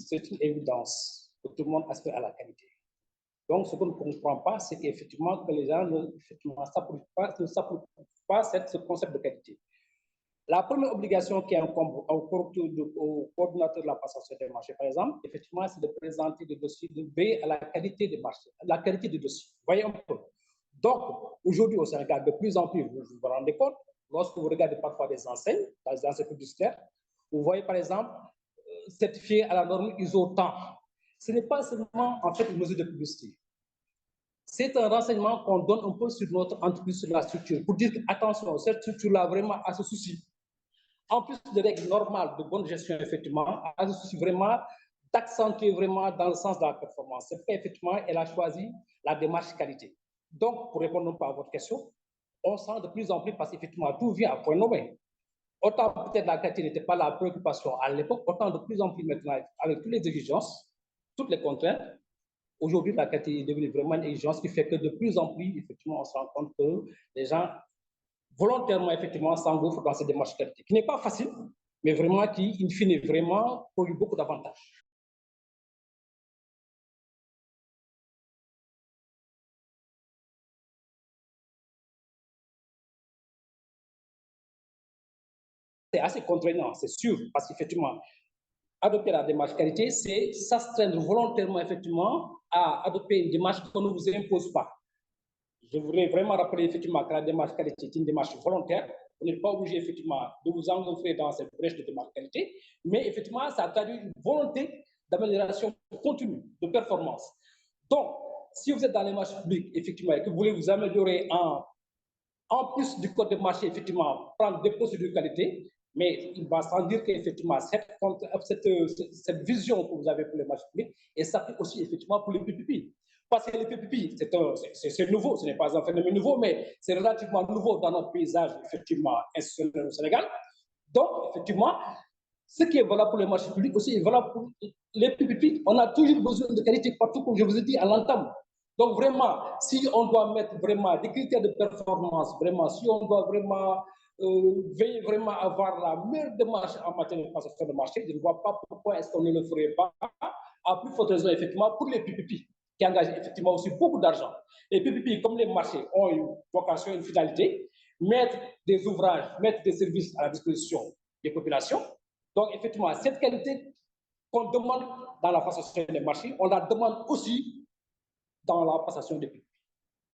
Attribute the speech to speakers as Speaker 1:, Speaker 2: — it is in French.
Speaker 1: c'est une évidence que tout le monde aspire à la qualité. Donc, ce qu'on ne comprend pas, c'est qu'effectivement, que les gens ne s'approprient pas ce concept de qualité. La première obligation qui incombe au coordinateur de la passation des marchés, par exemple, effectivement, c'est de présenter des dossiers, de veiller à la qualité des marchés, la qualité des dossiers. Voyez un peu. Donc, aujourd'hui, au Sénégal, de plus en plus, vous vous rendez compte, lorsque vous regardez parfois des enseignes, les enseignes publicitaires, vous voyez, par exemple, certifié à la norme ISO temps. Ce n'est pas seulement, en fait, une mesure de publicité. C'est un renseignement qu'on donne un peu sur notre entreprise, sur la structure, pour dire attention, cette structure-là vraiment a ce souci. En plus de règles normales de bonne gestion, effectivement, a ce souci vraiment d'accentuer vraiment dans le sens de la performance. C'est qu'effectivement, elle a choisi la démarche qualité. Donc, pour répondre un peu à votre question, on sent de plus en plus parce qu'effectivement, tout vient à point nommé. Autant peut-être la qualité n'était pas la préoccupation à l'époque, autant de plus en plus maintenant, avec toutes les exigences, toutes les contraintes, aujourd'hui, la qualité est devenue vraiment une exigence qui fait que de plus en plus, effectivement, on se rend compte que les gens volontairement, effectivement, s'engouffrent dans cette démarche qualité, qui n'est pas facile, mais vraiment qui, in fine, vraiment, produit beaucoup d'avantages. C'est assez contraignant, c'est sûr, parce qu'effectivement, adopter la démarche qualité, c'est s'astreindre volontairement, effectivement, à adopter une démarche qu'on ne vous impose pas. Je voudrais vraiment rappeler, effectivement, que la démarche qualité est une démarche volontaire. Vous n'êtes pas obligé, effectivement, de vous engouffrer dans cette brèche de démarche qualité, mais effectivement, ça traduit une volonté d'amélioration continue, de performance. Donc, si vous êtes dans les marchés publics, effectivement, et que vous voulez vous améliorer en plus du code de marché, effectivement, prendre des procédures de qualité, mais il va sans dire qu'effectivement, cette vision que vous avez pour les marchés publics, elle s'applique aussi, effectivement, pour les PPP. Parce que les PPP, c'est nouveau, ce n'est pas un phénomène nouveau, mais c'est relativement nouveau dans notre paysage, effectivement, institutionnel au Sénégal. Donc, effectivement, ce qui est valable pour les marchés publics aussi est valable pour les PPP. On a toujours besoin de qualité partout, comme je vous ai dit à l'entame. Donc, vraiment, si on doit mettre vraiment des critères de performance, vraiment, si on doit vraiment veiller vraiment à avoir la meilleure démarche en matière de passation de marché, je ne vois pas pourquoi est-ce qu'on ne le ferait pas, à plus forte raison, effectivement, pour les PPP, qui engagent effectivement aussi beaucoup d'argent. Les PPP, comme les marchés, ont une vocation, une finalité, mettre des ouvrages, mettre des services à la disposition des populations. Donc, effectivement, cette qualité qu'on demande dans la passation des marchés, on la demande aussi dans la passation des PPP.